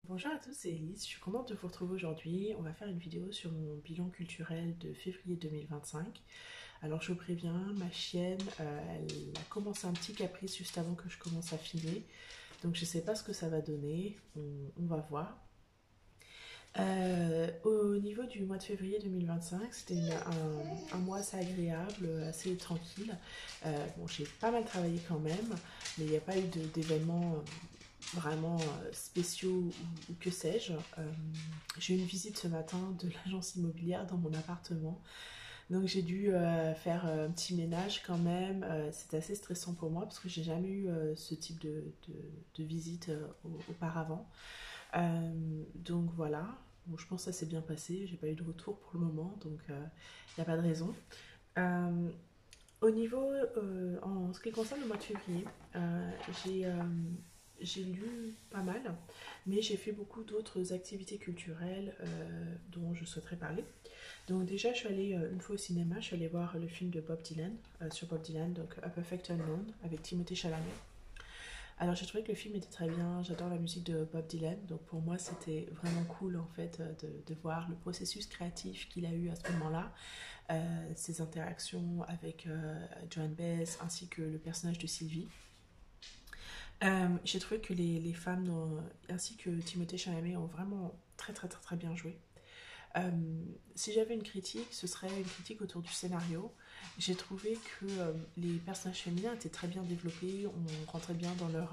Bonjour à tous, c'est Elise, je suis contente de vous retrouver aujourd'hui. On va faire une vidéo sur mon bilan culturel de février 2025. Alors je vous préviens, ma chienne, elle a commencé un petit caprice juste avant que je commence à filmer. Donc je ne sais pas ce que ça va donner, on va voir. Au niveau du mois de février 2025, c'était un mois assez agréable, assez tranquille. Bon, j'ai pas mal travaillé quand même, mais il n'y a pas eu d'événements vraiment spéciaux ou que sais-je. J'ai eu une visite ce matin de l'agence immobilière dans mon appartement. Donc j'ai dû faire un petit ménage quand même. C'était assez stressant pour moi parce que j'ai jamais eu ce type de visite auparavant. Donc voilà. Bon, je pense que ça s'est bien passé. J'ai pas eu de retour pour le moment, donc il n'y a pas de raison. Euh, Au niveau, en ce qui concerne le mois de février, euh, j'ai euh, j'ai lu pas mal, mais j'ai fait beaucoup d'autres activités culturelles dont je souhaiterais parler. Donc déjà, je suis allée une fois au cinéma, je suis allée voir le film de Bob Dylan, sur Bob Dylan, donc A Perfect Unknown, avec Timothée Chalamet. Alors j'ai trouvé que le film était très bien, j'adore la musique de Bob Dylan, donc pour moi c'était vraiment cool en fait de voir le processus créatif qu'il a eu à ce moment-là, ses interactions avec Joan Baez ainsi que le personnage de Sylvie. J'ai trouvé que les femmes ainsi que Timothée Chalamet ont vraiment très bien joué. Euh, Si j'avais une critique, ce serait une critique autour du scénario. J'ai trouvé que les personnages féminins étaient très bien développés, on rentrait bien dans, la-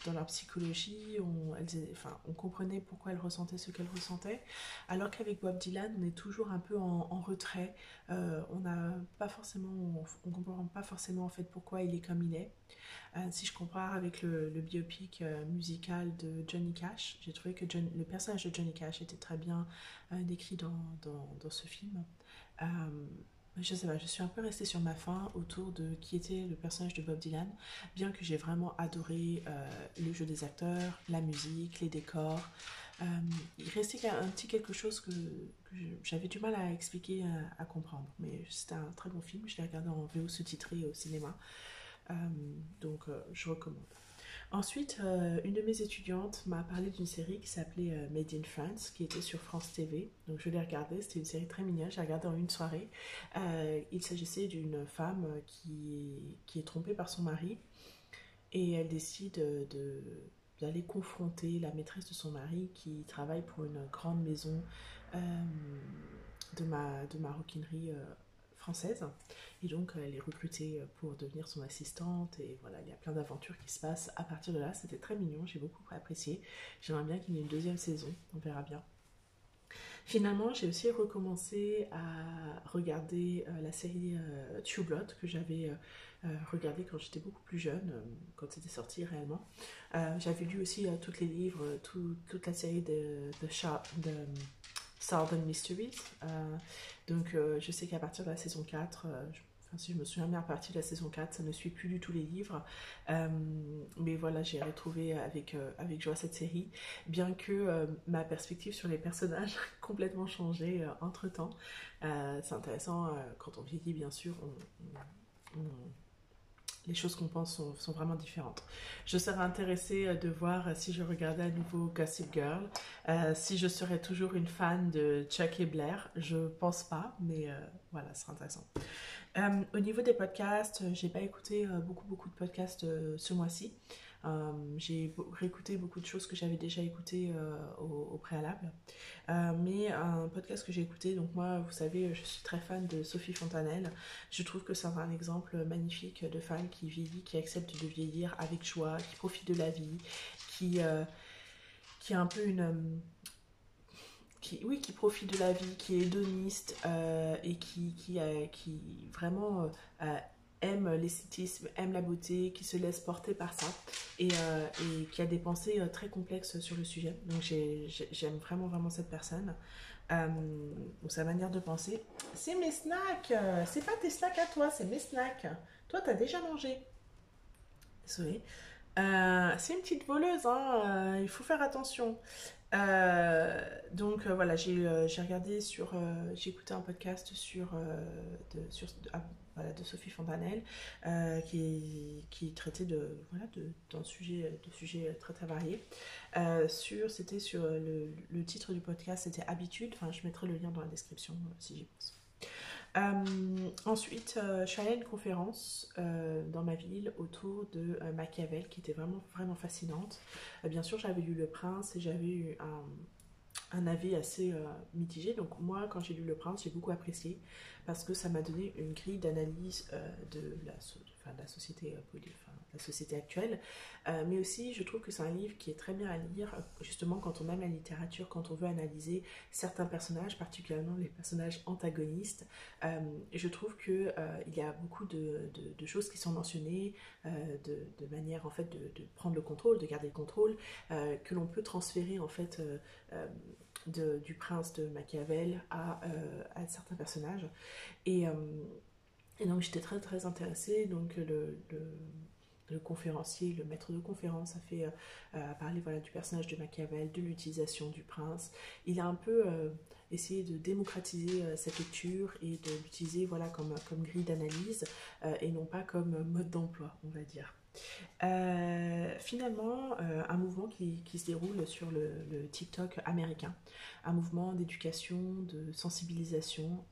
dans leur psychologie, on comprenait pourquoi elles ressentaient ce qu'elles ressentaient, alors qu'avec Bob Dylan, on est toujours un peu en retrait. On n'a pas forcément, on comprend pas forcément en fait pourquoi il est comme il est. Si je compare avec le biopic musical de Johnny Cash, j'ai trouvé que le personnage de Johnny Cash était très bien décrit dans ce film. Euh, je sais pas, je suis un peu restée sur ma faim autour de qui était le personnage de Bob Dylan, bien que j'ai vraiment adoré le jeu des acteurs, la musique, les décors. Euh, il restait un petit quelque chose que j'avais du mal à expliquer, à comprendre. Mais c'était un très bon film, je l'ai regardé en VO sous-titré au cinéma. Euh, donc je recommande. Ensuite, une de mes étudiantes m'a parlé d'une série qui s'appelait Made in France, qui était sur France TV. Donc je l'ai regardée, c'était une série très mignonne, j'ai regardé en une soirée. Il s'agissait d'une femme qui est trompée par son mari et elle décide d'aller confronter la maîtresse de son mari qui travaille pour une grande maison euh, de maroquinerie française. Et donc, elle est recrutée pour devenir son assistante. Et voilà, il y a plein d'aventures qui se passent à partir de là. C'était très mignon, j'ai beaucoup apprécié. J'aimerais bien qu'il y ait une deuxième saison, on verra bien. Finalement, j'ai aussi recommencé à regarder la série True Blood que j'avais regardée quand j'étais beaucoup plus jeune, quand c'était sorti réellement. J'avais lu aussi tous les livres, toute la série de Southern Mysteries. Donc je sais qu'à partir de la saison 4, enfin, si je me souviens bien, à partir de la saison 4, ça ne suit plus du tout les livres. Euh, mais voilà, j'ai retrouvé avec joie cette série, bien que ma perspective sur les personnages a complètement changé entre-temps. C'est intéressant, quand on vieillit, bien sûr, les choses qu'on pense sont vraiment différentes. Je serais intéressée de voir si je regardais à nouveau Gossip Girl, si je serais toujours une fan de Chuck et Blair. Je pense pas, mais voilà, ce sera intéressant. Au niveau des podcasts, j'ai pas écouté beaucoup de podcasts ce mois-ci. J'ai réécouté beaucoup de choses que j'avais déjà écoutées au préalable. Mais un podcast que j'ai écouté, donc moi, vous savez, je suis très fan de Sophie Fontanelle. Je trouve que c'est un exemple magnifique de femme qui vieillit, qui accepte de vieillir avec joie, qui profite de la vie, qui, euh, qui a un peu oui, qui profite de la vie, qui est hédoniste et qui vraiment aime l'esthétisme, aime la beauté, qui se laisse porter par ça et qui a des pensées très complexes sur le sujet. Donc j'aime vraiment cette personne. Ou sa manière de penser. C'est mes snacks, c'est pas tes snacks à toi, c'est mes snacks. Toi, t'as déjà mangé. Désolée. C'est une petite voleuse, hein, il faut faire attention. Donc voilà, j'ai regardé j'ai écouté un podcast voilà, de Sophie Fontanelle qui traitait voilà, de sujets très très variés. C'était sur le titre du podcast, c'était Habitude. Enfin, je mettrai le lien dans la description si j'y pense. Ensuite, je suis allée à une conférence dans ma ville autour de Machiavel qui était vraiment, vraiment fascinante. Bien sûr, j'avais lu Le Prince et j'avais eu un avis assez mitigé. Donc moi, quand j'ai lu Le Prince, j'ai beaucoup apprécié parce que ça m'a donné une grille d'analyse de la société, enfin, la société actuelle. Mais aussi, je trouve que c'est un livre qui est très bien à lire, justement quand on aime la littérature, quand on veut analyser certains personnages, particulièrement les personnages antagonistes. Je trouve que il y a beaucoup de choses qui sont mentionnées de manière en fait de prendre le contrôle, de garder le contrôle, que l'on peut transférer en fait du prince de Machiavel à certains personnages. Et, euh, et donc j'étais très très intéressée. Donc le conférencier, le maître de conférence a parlé voilà, du personnage de Machiavel, de l'utilisation du prince. Il a un peu essayé de démocratiser cette lecture et de l'utiliser voilà, comme grille d'analyse et non pas comme mode d'emploi, on va dire. Finalement, un mouvement qui se déroule sur le TikTok américain, un mouvement d'éducation, de sensibilisation,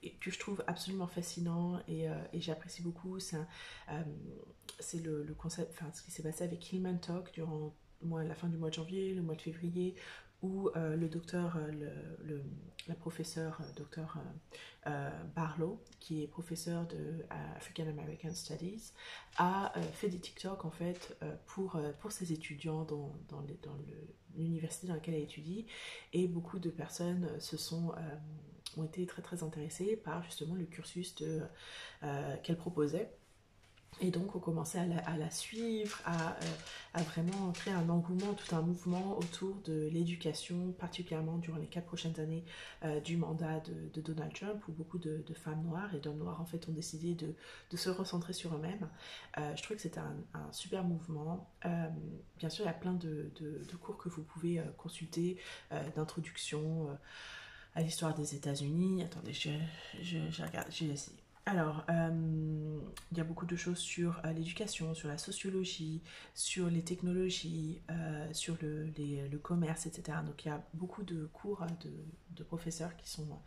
et que je trouve absolument fascinant et j'apprécie beaucoup. C'est le concept, enfin, ce qui s'est passé avec Hillman Talk durant la fin du mois de janvier, le mois de février, où le docteur, la professeure docteur Barlow, qui est professeur de African American Studies, a fait des TikTok en fait pour ses étudiants dans l'université dans laquelle elle étudie, et beaucoup de personnes ont été très très intéressées par justement le cursus qu'elle proposait. Et donc on commençait à la suivre, à vraiment créer un engouement, tout un mouvement autour de l'éducation, particulièrement durant les 4 prochaines années du mandat de Donald Trump, où beaucoup de femmes noires et d'hommes noirs en fait ont décidé de se recentrer sur eux-mêmes. Je trouve que c'était un super mouvement. Bien sûr, il y a plein de cours que vous pouvez consulter, d'introduction à l'histoire des États-Unis. Attendez, j'ai regardé, j'ai essayé. Alors, il y a beaucoup de choses sur l'éducation, sur la sociologie, sur les technologies, sur le commerce, etc. Donc, il y a beaucoup de cours de professeurs qui sont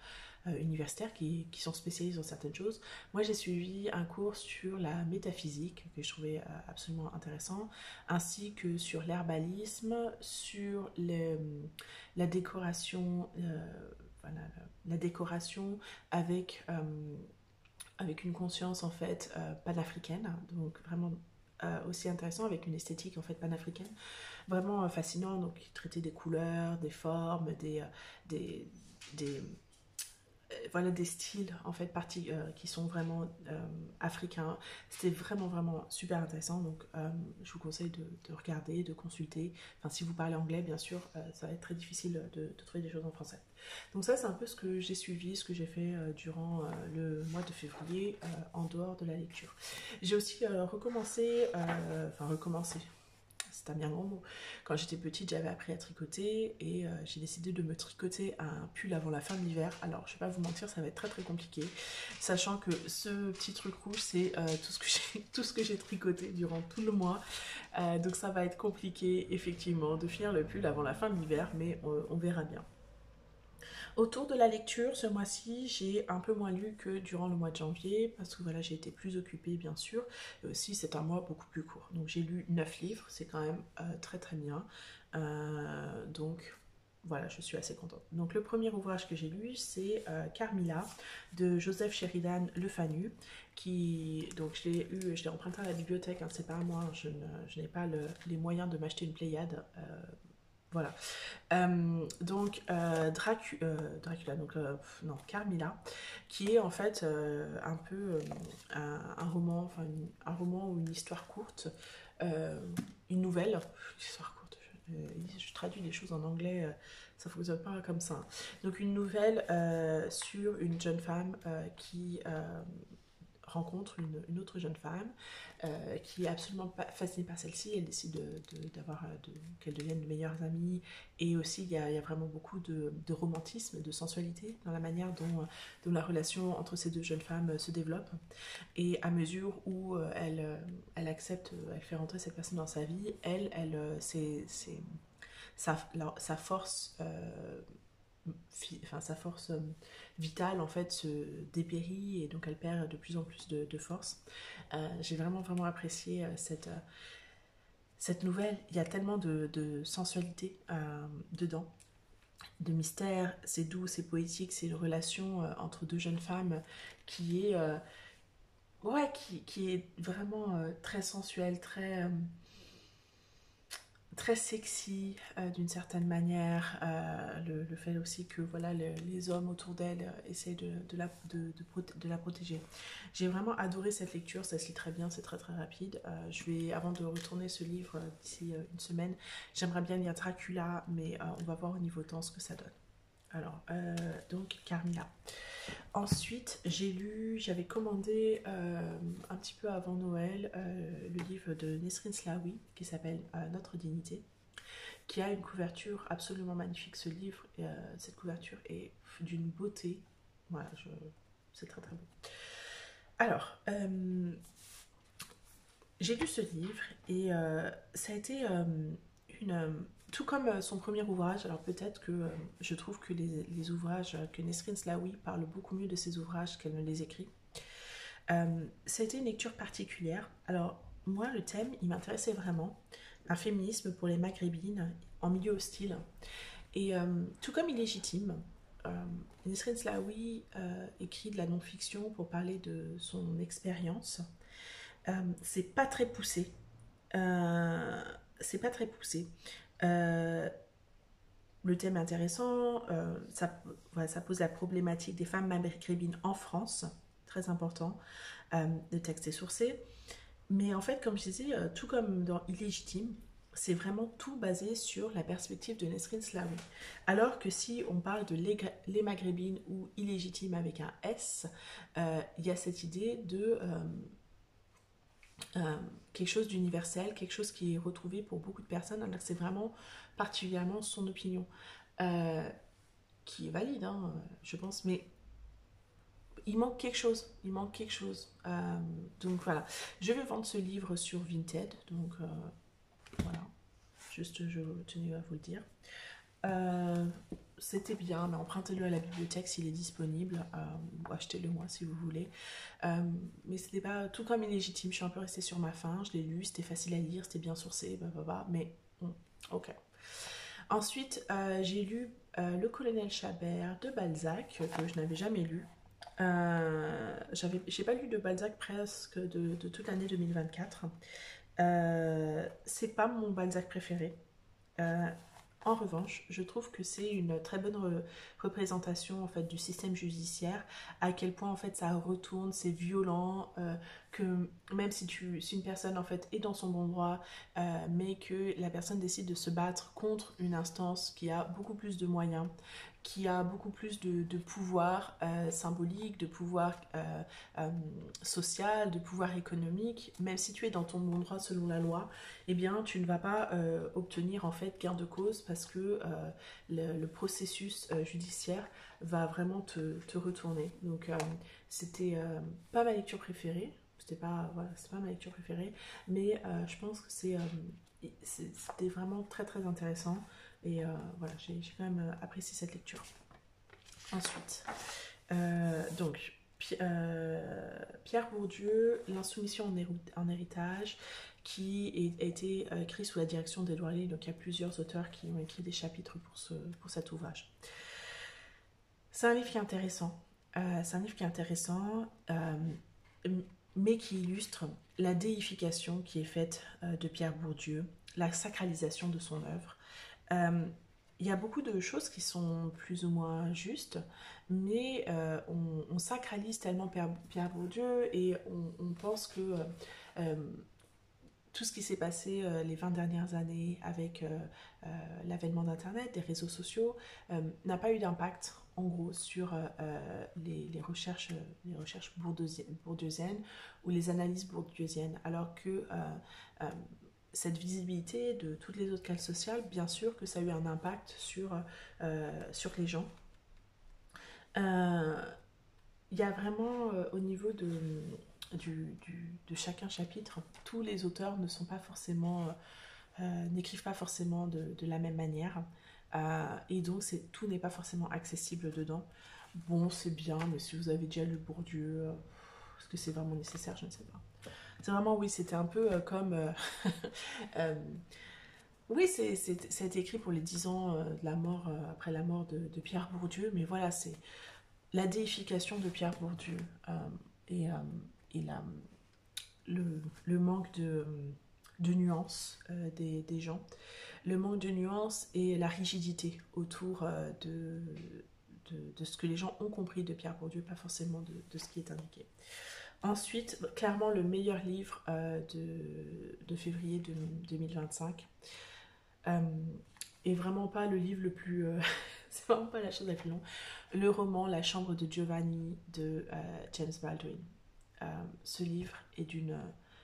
universitaires, qui sont spécialisés dans certaines choses. Moi, j'ai suivi un cours sur la métaphysique, que je trouvais absolument intéressant, ainsi que sur l'herbalisme, sur la décoration, voilà, la décoration avec avec une conscience en fait panafricaine, donc vraiment aussi intéressant avec une esthétique en fait panafricaine, vraiment fascinant. Donc il traitait des couleurs, des formes, des, des voilà des styles en fait qui sont vraiment africains. C'était vraiment vraiment super intéressant. Donc je vous conseille de regarder, de consulter. Enfin, si vous parlez anglais, bien sûr, ça va être très difficile de trouver des choses en français. Donc ça, c'est un peu ce que j'ai suivi, ce que j'ai fait durant le mois de février en dehors de la lecture. J'ai aussi recommencé, c'est un bien grand mot. Quand j'étais petite, j'avais appris à tricoter et j'ai décidé de me tricoter un pull avant la fin de l'hiver. Alors, je vais pas vous mentir, ça va être très très compliqué, sachant que ce petit truc rouge, c'est tout ce que j'ai tricoté durant tout le mois. Donc ça va être compliqué, effectivement, de finir le pull avant la fin de l'hiver, mais on verra bien. Autour de la lecture, ce mois-ci, j'ai un peu moins lu que durant le mois de janvier, parce que voilà, j'ai été plus occupée, bien sûr, et aussi c'est un mois beaucoup plus court. Donc j'ai lu 9 livres, c'est quand même très très bien. Donc voilà, je suis assez contente. Donc le premier ouvrage que j'ai lu, c'est Carmilla de Joseph Sheridan Le Fanu, donc je l'ai emprunté à la bibliothèque, hein, c'est pas à moi, je n'ai pas les moyens de m'acheter une Pléiade. Voilà. Dracula, donc non, Carmilla, qui est en fait un peu un roman, un roman ou une histoire courte, euh, une nouvelle, histoire courte. Je traduis les choses en anglais, ça ne fonctionne pas comme ça. Donc une nouvelle sur une jeune femme qui rencontre une autre jeune femme qui est absolument pas fascinée par celle-ci. Elle décide qu'elle devienne de meilleures amies. Et aussi, il y a vraiment beaucoup de romantisme, de sensualité dans la manière dont la relation entre ces deux jeunes femmes se développe. Et à mesure où elle accepte, elle fait rentrer cette personne dans sa vie, sa force sa force vitale en fait se dépérit et donc elle perd de plus en plus de force. J'ai vraiment vraiment apprécié cette nouvelle. Il y a tellement de sensualité dedans, de mystère, c'est doux, c'est poétique, c'est une relation entre deux jeunes femmes qui est qui est vraiment très sensuelle, très sexy d'une certaine manière. Le fait aussi que voilà, les hommes autour d'elle essayent de la protéger. J'ai vraiment adoré cette lecture, ça se lit très bien, c'est très très rapide. Avant de retourner ce livre d'ici une semaine, j'aimerais bien lire Dracula, mais on va voir au niveau temps ce que ça donne. Alors, donc Carmilla. Ensuite, j'avais commandé un petit peu avant Noël le livre de Nesrin Slaoui qui s'appelle Notre dignité, qui a une couverture absolument magnifique. Ce livre, cette couverture est d'une beauté. Voilà, c'est très très beau. Alors, j'ai lu ce livre et ça a été tout comme son premier ouvrage. Alors peut-être que je trouve que les ouvrages, que Nesrin Slaoui parle beaucoup mieux de ses ouvrages qu'elle ne les écrit. Ça a été une lecture particulière. Alors moi, le thème, il m'intéressait vraiment. Un féminisme pour les maghrébines en milieu hostile. Et tout comme illégitime, Nesrin Slaoui écrit de la non-fiction pour parler de son expérience. C'est pas très poussé. C'est pas très poussé. Le thème est intéressant, ça pose la problématique des femmes maghrébines en France, très important. Le texte est sourcé, mais en fait, comme je disais, tout comme dans Illégitime, c'est vraiment tout basé sur la perspective de Nesrin Slaoui. Alors que si on parle de les maghrébines ou illégitimes avec un S, il y a cette idée de quelque chose d'universel, quelque chose qui est retrouvé pour beaucoup de personnes, alors que c'est vraiment particulièrement son opinion, qui est valide, hein, je pense, mais il manque quelque chose, donc voilà, je vais vendre ce livre sur Vinted, donc voilà, juste je tenais à vous le dire. C'était bien, mais empruntez-le à la bibliothèque s'il est disponible, ou achetez-le moi si vous voulez. Mais c'était pas tout comme illégitime, je suis un peu restée sur ma faim, je l'ai lu, c'était facile à lire, c'était bien sourcé, mais ok. Ensuite, j'ai lu Le Colonel Chabert de Balzac, que je n'avais jamais lu. J'ai pas lu de Balzac presque de toute l'année 2024. C'est pas mon Balzac préféré. En revanche, je trouve que c'est une très bonne représentation en fait du système judiciaire, à quel point en fait ça retourne, c'est violent, que même si une personne en fait est dans son bon droit, mais que la personne décide de se battre contre une instance qui a beaucoup plus de moyens, qui a beaucoup plus de pouvoir symbolique, de pouvoir social, de pouvoir économique, même si tu es dans ton bon droit selon la loi, eh bien tu ne vas pas obtenir en fait gain de cause parce que le processus judiciaire va vraiment te retourner. Donc c'était pas ma lecture préférée, c'était pas ma lecture préférée, mais je pense que c'était vraiment très très intéressant. Et voilà, j'ai quand même apprécié cette lecture. Ensuite, donc, Pierre Bourdieu, L'insoumission en héritage, qui a été écrit sous la direction d'Édouard Lee. Donc, il y a plusieurs auteurs qui ont écrit des chapitres pour cet ouvrage. C'est un livre qui est intéressant. Mais qui illustre la déification qui est faite de Pierre Bourdieu, la sacralisation de son œuvre. Il y a beaucoup de choses qui sont plus ou moins justes, mais on sacralise tellement Pierre Bourdieu et on pense que tout ce qui s'est passé les 20 dernières années avec l'avènement d'Internet, des réseaux sociaux, n'a pas eu d'impact en gros sur les recherches bourdieusiennes ou les analyses bourdieusiennes, alors que cette visibilité de toutes les autres classes sociales, bien sûr que ça a eu un impact sur les gens. Il y a vraiment au niveau de chacun chapitre, tous les auteurs ne sont pas forcément, n'écrivent pas forcément de la même manière. Et donc tout n'est pas forcément accessible dedans. Bon, c'est bien, mais si vous avez déjà lu Bourdieu, est-ce que c'est vraiment nécessaire? Je ne sais pas. C'est vraiment, oui, c'était un peu comme... euh, oui, ça a été écrit pour les 10 ans de la mort, après la mort de Pierre Bourdieu, mais voilà, c'est la déification de Pierre Bourdieu et, et le manque de nuances des gens, le manque de nuances et la rigidité autour de ce que les gens ont compris de Pierre Bourdieu, pas forcément de ce qui est indiqué. Ensuite, clairement le meilleur livre de février 2025. Et vraiment pas le livre le plus... c'est vraiment pas la chose la plus longue. Le roman La chambre de Giovanni de James Baldwin. Ce livre est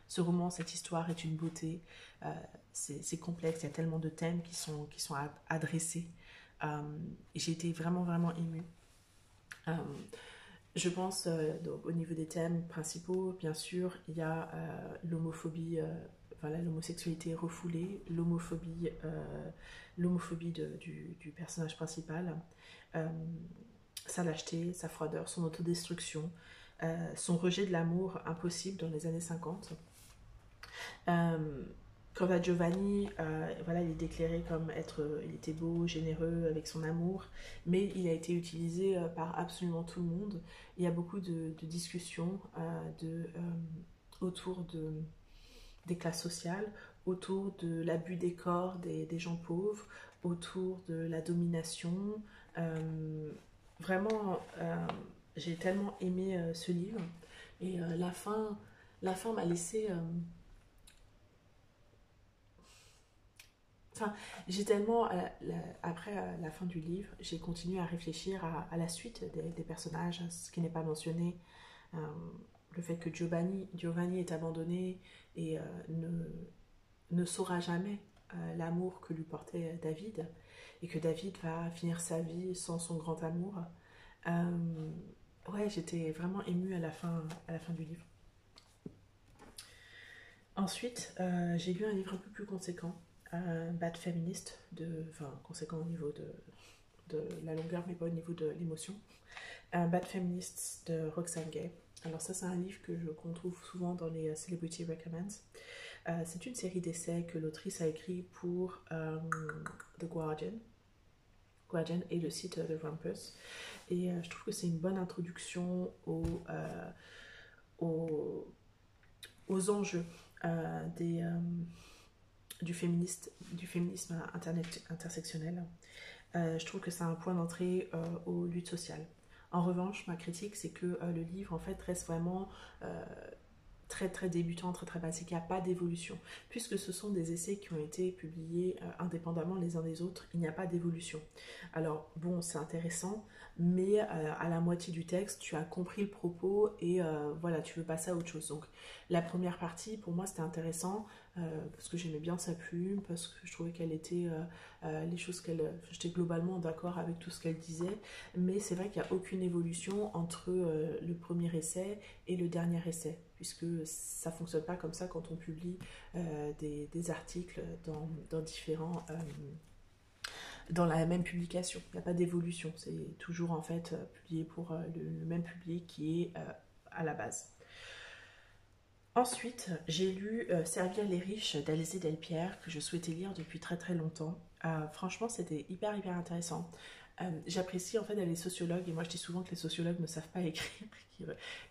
ce roman, cette histoire est une beauté. C'est complexe, il y a tellement de thèmes qui sont adressés. Et j'ai été vraiment, vraiment émue. Je pense, donc, au niveau des thèmes principaux, bien sûr, il y a l'homophobie, voilà, l'homosexualité refoulée, l'homophobie du personnage principal, sa lâcheté, sa froideur, son autodestruction, son rejet de l'amour impossible dans les années 50. Quant à Giovanni, voilà, il est déclaré comme il était beau, généreux avec son amour, mais il a été utilisé par absolument tout le monde. Il y a beaucoup de discussions autour des classes sociales, autour de l'abus des corps des gens pauvres, autour de la domination. Vraiment, j'ai tellement aimé ce livre et la fin m'a laissé... Enfin, j'ai tellement, après la fin du livre, j'ai continué à réfléchir à la suite des personnages, ce qui n'est pas mentionné, euh, le fait que Giovanni est abandonné et ne saura jamais l'amour que lui portait David, et que David va finir sa vie sans son grand amour. Ouais, j'étais vraiment émue à la fin du livre. Ensuite, j'ai lu un livre un peu plus conséquent, Bad Feminist, enfin conséquent au niveau de la longueur, mais pas au niveau de l'émotion. Bad Feminists de Roxane Gay. Alors ça, c'est un livre qu'on trouve souvent dans les Celebrity Recommends. C'est une série d'essais que l'autrice a écrit pour The Guardian et le site de Rumpus. Et je trouve que c'est une bonne introduction aux enjeux du féminisme intersectionnel. Je trouve que c'est un point d'entrée aux luttes sociales. En revanche, ma critique, c'est que le livre, en fait, reste vraiment très très débutant, très très basique. Il n'y a pas d'évolution. Puisque ce sont des essais qui ont été publiés indépendamment les uns des autres, il n'y a pas d'évolution. Alors, bon, c'est intéressant, mais à la moitié du texte, tu as compris le propos et voilà, tu veux passer à autre chose. Donc, la première partie, pour moi, c'était intéressant parce que j'aimais bien sa plume, parce que je trouvais qu'elle était... les choses j'étais globalement d'accord avec tout ce qu'elle disait, mais c'est vrai qu'il n'y a aucune évolution entre le premier essai et le dernier essai, puisque ça ne fonctionne pas comme ça quand on publie des articles dans différents... dans la même publication, il n'y a pas d'évolution, c'est toujours en fait publié pour le même public qui est à la base. Ensuite, j'ai lu Servir les riches d'Alizée Delpierre, que je souhaitais lire depuis très très longtemps. Franchement, c'était hyper hyper intéressant. J'apprécie en fait, elle est sociologue et moi je dis souvent que les sociologues ne savent pas écrire,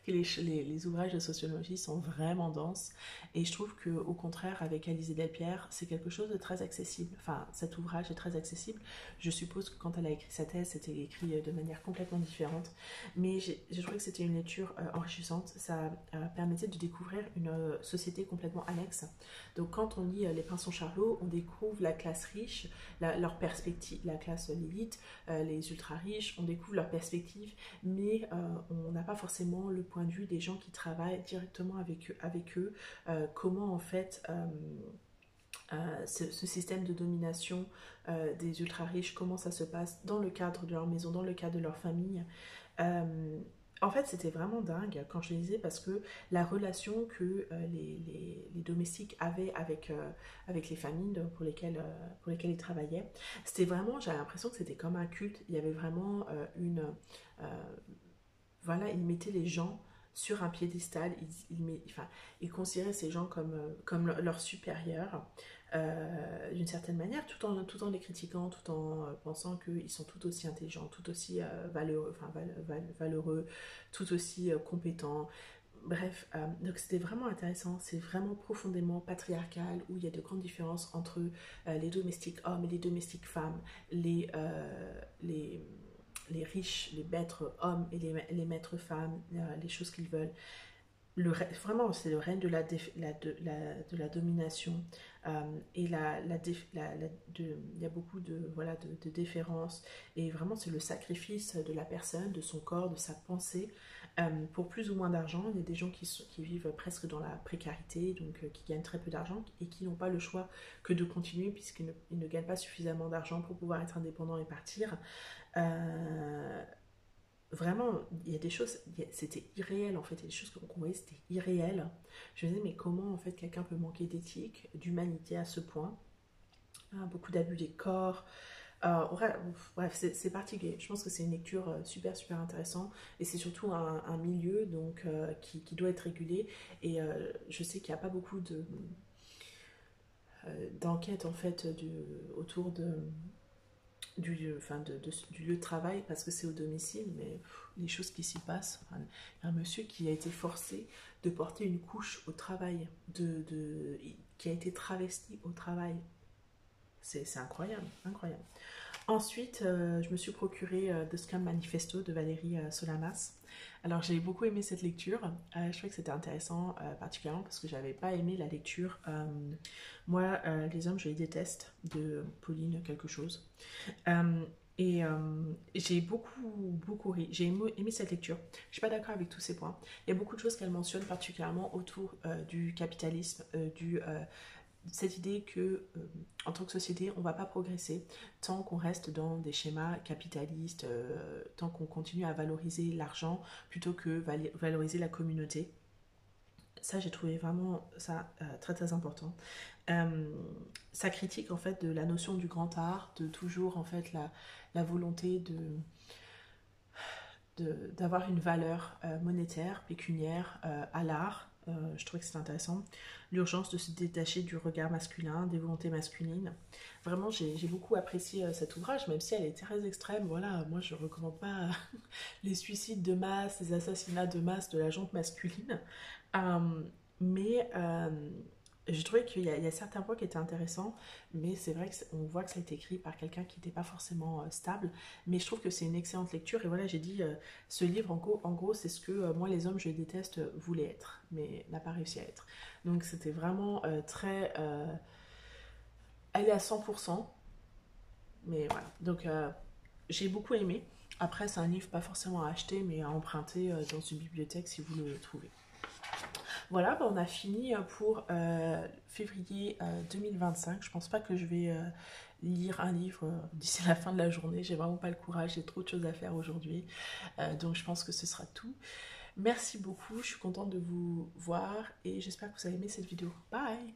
que les ouvrages de sociologie sont vraiment denses et je trouve que au contraire avec Alizée Delpierre c'est quelque chose de très accessible, enfin cet ouvrage est très accessible. Je suppose que quand elle a écrit sa thèse c'était écrit de manière complètement différente, mais j'ai trouvé que c'était une lecture enrichissante. Ça permettait de découvrir une société complètement annexe. Donc quand on lit Les Pinsons Charlot, on découvre la classe riche, leur perspective, la classe l'élite, les ultra riches, on découvre leur perspective, mais on n'a pas forcément le point de vue des gens qui travaillent directement avec eux, comment en fait ce système de domination des ultra riches, comment ça se passe dans le cadre de leur maison, dans le cadre de leur famille. En fait, c'était vraiment dingue quand je lisais parce que la relation que les domestiques avaient avec les familles pour lesquelles ils travaillaient, c'était vraiment, j'avais l'impression que c'était comme un culte. Il y avait vraiment voilà, ils mettaient les gens sur un piédestal, enfin, ils considéraient ces gens comme leurs supérieurs d'une certaine manière, tout en les critiquant, tout en pensant qu'ils sont tout aussi intelligents, tout aussi valeureux, tout aussi compétents. Bref, donc c'était vraiment intéressant, c'est vraiment profondément patriarcal, où il y a de grandes différences entre les domestiques hommes et les domestiques femmes, les riches, les maîtres hommes et les maîtres femmes, les choses qu'ils veulent. Vraiment, c'est le règne de la domination et il y a beaucoup voilà, de déférence et vraiment c'est le sacrifice de la personne, de son corps, de sa pensée pour plus ou moins d'argent. Il y a des gens qui vivent presque dans la précarité, donc qui gagnent très peu d'argent et qui n'ont pas le choix que de continuer puisqu'ils ne gagnent pas suffisamment d'argent pour pouvoir être indépendants et partir. Euh, Vraiment, il y a des choses, c'était irréel en fait, il y a des choses qu'on voyait, c'était irréel. Je me disais, mais comment en fait quelqu'un peut manquer d'éthique, d'humanité à ce point? Beaucoup d'abus des corps. Bref, c'est particulier. Je pense que c'est une lecture super super intéressante et c'est surtout un milieu donc, qui doit être régulé. Et je sais qu'il n'y a pas beaucoup d'enquêtes en fait autour du lieu de travail parce que c'est au domicile, mais les choses qui s'y passent. Enfin, il y a un monsieur qui a été forcé de porter une couche au travail, qui a été travesti au travail. C'est incroyable, incroyable. Ensuite, je me suis procuré The Scam Manifesto de Valérie Solanas. Alors j'ai beaucoup aimé cette lecture, je trouvais que c'était intéressant particulièrement parce que j'avais pas aimé la lecture moi les hommes je les déteste de Pauline quelque chose. Euh, j'ai beaucoup ri, j'ai aimé cette lecture. Je suis pas d'accord avec tous ces points. Il y a beaucoup de choses qu'elle mentionne particulièrement autour du capitalisme, cette idée que en tant que société on ne va pas progresser tant qu'on reste dans des schémas capitalistes, tant qu'on continue à valoriser l'argent plutôt que valoriser la communauté. Ça j'ai trouvé vraiment ça très très important. euh, Sa critique en fait de la notion du grand art, de toujours en fait la volonté d'avoir une valeur monétaire, pécuniaire à l'art. Je trouvais que c'est intéressant. L'urgence de se détacher du regard masculin, des volontés masculines. Vraiment, j'ai beaucoup apprécié cet ouvrage, même si elle est très extrême. Voilà, moi je ne recommande pas les suicides de masse, les assassinats de masse de la gente masculine. Euh, mais j'ai trouvé qu'il y a certains points qui étaient intéressants, mais c'est vrai qu'on voit que ça a été écrit par quelqu'un qui n'était pas forcément stable. Mais je trouve que c'est une excellente lecture. Et voilà, j'ai dit, ce livre, en gros c'est ce que moi, les hommes, je les déteste, voulais être, mais n'a pas réussi à être. Donc c'était vraiment très... elle est à 100%, mais voilà. Donc j'ai beaucoup aimé. Après, c'est un livre pas forcément à acheter, mais à emprunter dans une bibliothèque si vous le trouvez. Voilà, bah, on a fini pour février 2025. Je pense pas que je vais lire un livre d'ici la fin de la journée. J'ai vraiment pas le courage, j'ai trop de choses à faire aujourd'hui. Donc je pense que ce sera tout. Merci beaucoup, je suis contente de vous voir et j'espère que vous avez aimé cette vidéo. Bye!